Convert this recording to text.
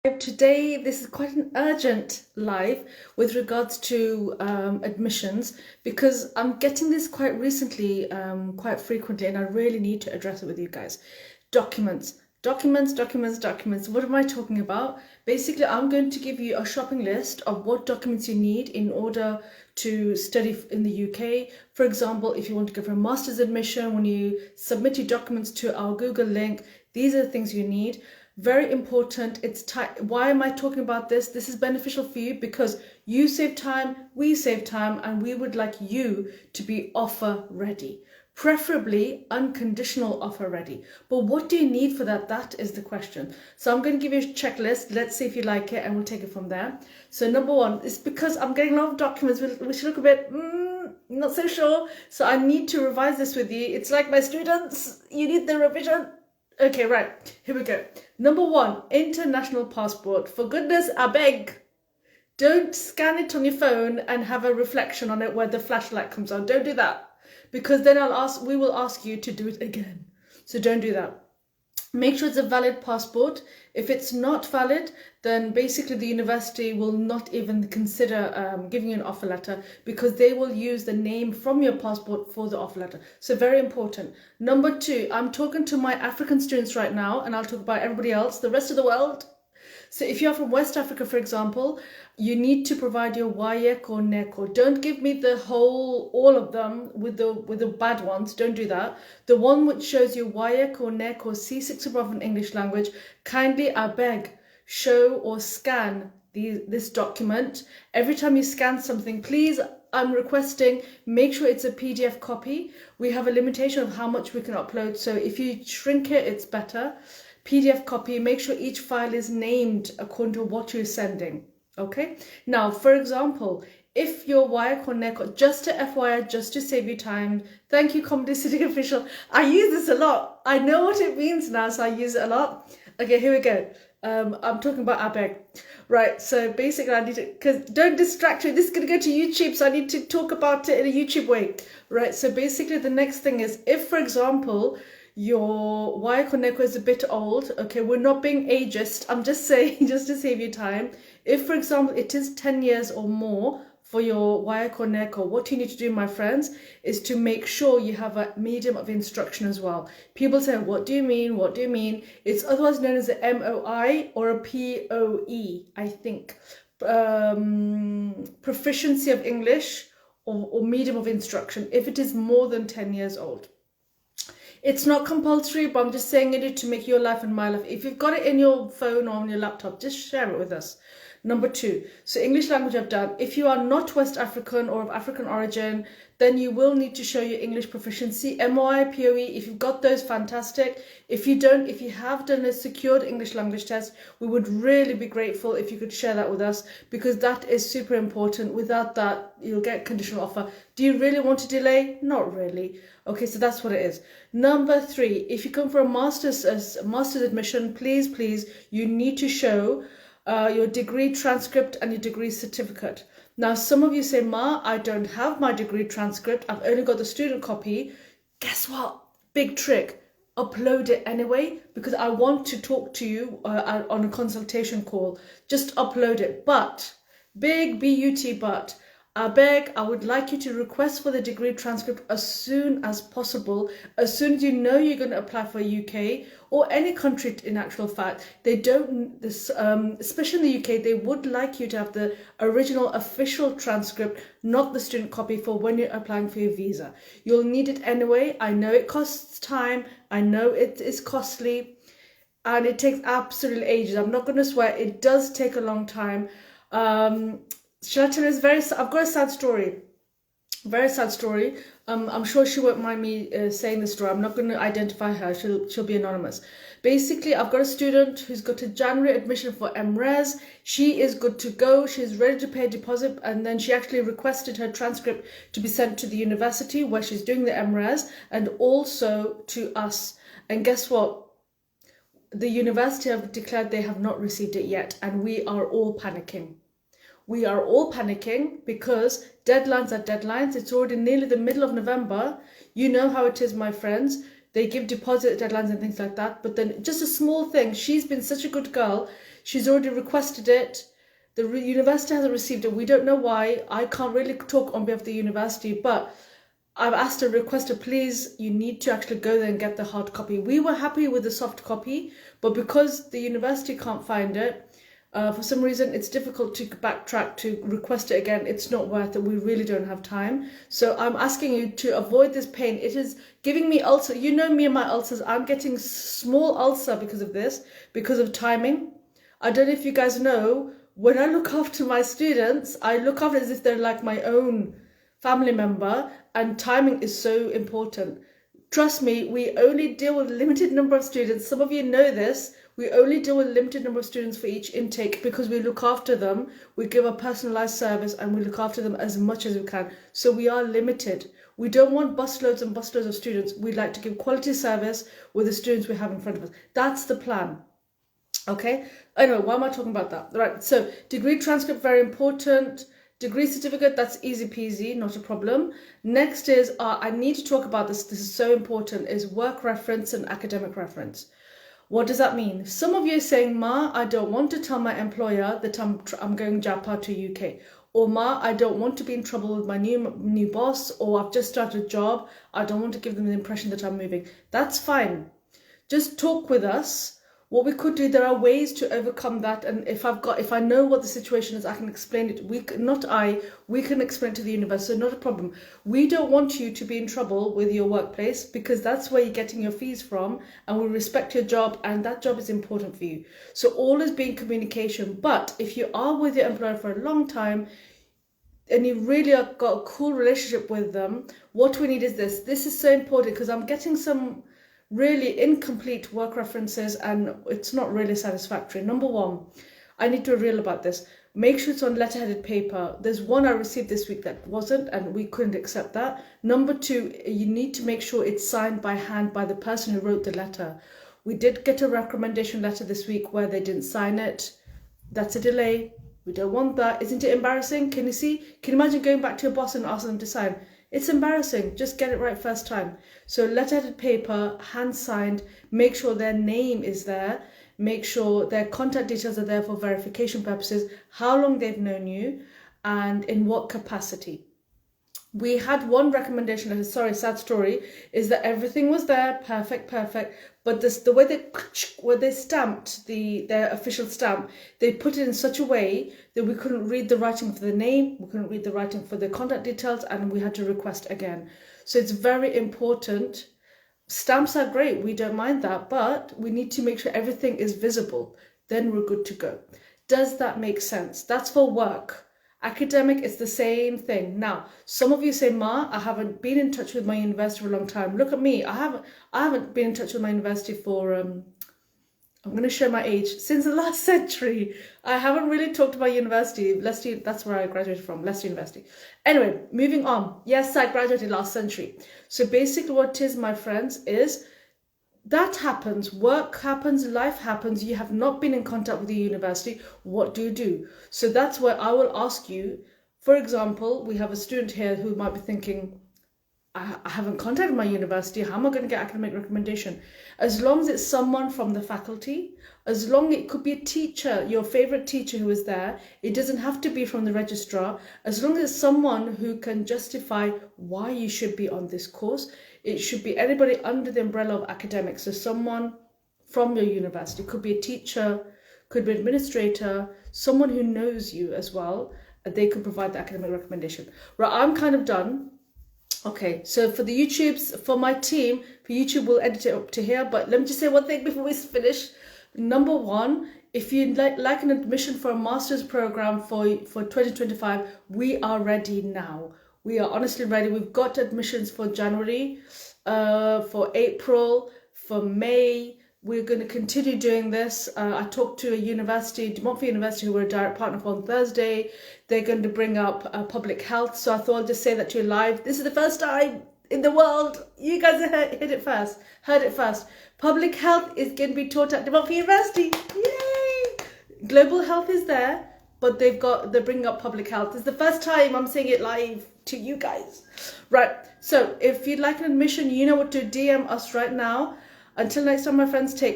Today, this is quite an urgent live with regards to admissions because I'm getting this quite recently, quite frequently, and I really need to address it with you guys. Documents. Documents. What am I talking about? Basically, I'm going to give you a shopping list of what documents you need in order to study in the UK. For example, if you want to go for a master's admission, when you submit your documents to our Google link, these are the things you need. Very important. Why am I talking about this? This is beneficial for you because you save time, we save time, and we would like you to be offer ready. Preferably unconditional offer ready. But what do you need for that? That is the question. So I'm going to give you a checklist. Let's see if you like it and we'll take it from there. So number one is because I'm getting a lot of documents which look a bit not so sure. So I need to revise this with you. It's like my students, you need the revision. Okay, right, here we go. Number one, international passport. For goodness, I beg, don't scan it on your phone and have a reflection on it where the flashlight comes on. Don't do that, because then we will ask you to do it again. So don't do that. Make sure it's a valid passport. If it's not valid, then basically the university will not even consider giving you an offer letter because they will use the name from your passport for the offer letter. So very important. Number two, I'm talking to my African students right now, and I'll talk about everybody else, the rest of the world. So if you're from West Africa, for example, you need to provide your WAEC or NECO. Don't give me all of them with the bad ones. Don't do that. The one which shows your WAEC or NECO C6 above in English language, kindly, I beg, show or scan this document. Every time you scan something, please, I'm requesting, make sure it's a PDF copy. We have a limitation of how much we can upload. So if you shrink it, it's better. PDF copy, make sure each file is named according to what you're sending. Okay, now for example, if your WAEC or NECO, just to FYI, just to save you time, thank you Comedy City Official, I use this a lot, I know what it means now, so I use it a lot. Okay, here we go. I'm talking about ABEG. Right, so basically I need to, because don't distract me, this is going to go to YouTube, so I need to talk about it in a YouTube way. Right, so basically the next thing is, if for example, your WAEC or NECO is a bit old, okay, we're not being ageist, I'm just saying, just to save you time. If, for example, it is 10 years or more for your WAEC or NECO, what you need to do, my friends, is to make sure you have a medium of instruction as well. People say, what do you mean? What do you mean? It's otherwise known as a MOI or a POE, I think. Proficiency of English or medium of instruction, if it is more than 10 years old. It's not compulsory, but I'm just saying it to make your life and my life. If you've got it in your phone or on your laptop, just share it with us. Number two, so English language I've done. If you are not West African or of African origin, then you will need to show your English proficiency, MOI, POE. If you've got those, fantastic. If you don't, if you have done a secured English language test, we would really be grateful if you could share that with us, because that is super important. Without that, you'll get conditional offer. Do you really want to delay? Not really. Okay, so that's what it is. Number three, if you come for a master's admission, please, you need to show your degree transcript and your degree certificate. Now, some of you say, Ma, I don't have my degree transcript. I've only got the student copy. Guess what? Big trick. Upload it anyway, because I want to talk to you on a consultation call. Just upload it. But, big BUT but, I beg, I would like you to request for the degree transcript as soon as possible. As soon as you know you're going to apply for UK or any country in actual fact, they don't, especially in the UK, they would like you to have the original official transcript, not the student copy for when you're applying for your visa. You'll need it anyway. I know it costs time. I know it is costly and it takes absolutely ages. I'm not going to swear. It does take a long time. Shall I tell you, I've got a sad story. Very sad story. I'm sure she won't mind me saying the story. I'm not going to identify her. She'll be anonymous. Basically, I've got a student who's got a January admission for MRes. She is good to go. She's ready to pay a deposit, and then she actually requested her transcript to be sent to the university where she's doing the MRes and also to us. And guess what? The university have declared they have not received it yet, and we are all panicking. We are all panicking because deadlines are deadlines. It's already nearly the middle of November. You know how it is, my friends. They give deposit deadlines and things like that. But then just a small thing. She's been such a good girl. She's already requested it. The university hasn't received it. We don't know why. I can't really talk on behalf of the university, but I've asked her, requested, please, you need to actually go there and get the hard copy. We were happy with the soft copy, but because the university can't find it, for some reason, it's difficult to backtrack to request it again. It's not worth it. We really don't have time. So I'm asking you to avoid this pain. It is giving me ulcer. You know me and my ulcers. I'm getting small ulcer because of this, because of timing. I don't know if you guys know, when I look after my students, I look after as if they're like my own family member, and timing is so important. Trust me, we only deal with a limited number of students. Some of you know this. We only deal with a limited number of students for each intake because we look after them. We give a personalized service and we look after them as much as we can. So we are limited. We don't want busloads and busloads of students. We like to give quality service with the students we have in front of us. That's the plan. Okay, anyway, why am I talking about that? Right, so degree transcript, very important. Degree certificate, that's easy peasy, not a problem. Next is, I need to talk about this is so important, is work reference and academic reference. What does that mean? Some of you are saying, Ma, I don't want to tell my employer that I'm going Japa to UK. Or Ma, I don't want to be in trouble with my new boss, or I've just started a job. I don't want to give them the impression that I'm moving. That's fine. Just talk with us. What we could do, there are ways to overcome that, and if I know what the situation is, I can explain it. We can explain it to the university, so not a problem. We don't want you to be in trouble with your workplace because that's where you're getting your fees from, and we respect your job, and that job is important for you. So all is being communication. But if you are with your employer for a long time, and you really have got a cool relationship with them, what we need is this. This is so important because I'm getting some really incomplete work references and it's not really satisfactory. Number one, I need to be real about this. Make sure it's on letterheaded paper. There's one I received this week that wasn't, and we couldn't accept that. Number two, you need to make sure it's signed by hand by the person who wrote the letter. We did get a recommendation letter this week where they didn't sign it. That's a delay. We don't want that. Isn't it embarrassing? Can you see? Can you imagine going back to your boss and asking them to sign? It's embarrassing. Just get it right first time. So letterheaded paper, hand signed, make sure their name is there, make sure their contact details are there for verification purposes, how long they've known you, and in what capacity. We had one recommendation, and sorry, sad story, is that everything was there, perfect, but the way they stamped their official stamp, they put it in such a way that we couldn't read the writing for the name, we couldn't read the writing for the contact details, and we had to request again. So it's very important. Stamps are great, we don't mind that, but we need to make sure everything is visible. Then we're good to go. Does that make sense? That's for work. Academic is the same thing. Now, some of you say, Ma, I haven't been in touch with my university for a long time. Look at me. I haven't been in touch with my university for, I'm going to show my age, since the last century. I haven't really talked about university. Leicester, that's where I graduated from, Leicester University. Anyway, moving on. Yes, I graduated last century. So basically what it is, my friends, is that happens, work happens, life happens, you have not been in contact with the university, what do you do? So that's where I will ask you, for example, we have a student here who might be thinking, I haven't contacted my university, how am I going to get academic recommendation? As long as it's someone from the faculty, as long as it could be a teacher, your favorite teacher who is there, it doesn't have to be from the registrar, as long as it's someone who can justify why you should be on this course. It should be anybody under the umbrella of academics. So someone from your university, could be a teacher, could be an administrator, someone who knows you as well, and they could provide the academic recommendation. Right, I'm kind of done. Okay, so for the YouTubes, for my team, for YouTube, we'll edit it up to here. But let me just say one thing before we finish. Number one, if you'd like an admission for a master's program for 2025, we are ready now. We are honestly ready. We've got admissions for January, for April, for May. We're going to continue doing this. I talked to a university, De Montfort University, who we're a direct partner for on Thursday. They're going to bring up public health. So I thought I'd just say that to you live. This is the first time in the world. You guys heard it first. Public health is going to be taught at De Montfort University. Yay! Global health is there, but they're bringing up public health. It's the first time I'm saying it live to you guys. Right, so if you'd like an admission, you know what to DM us right now. Until next time, my friends, take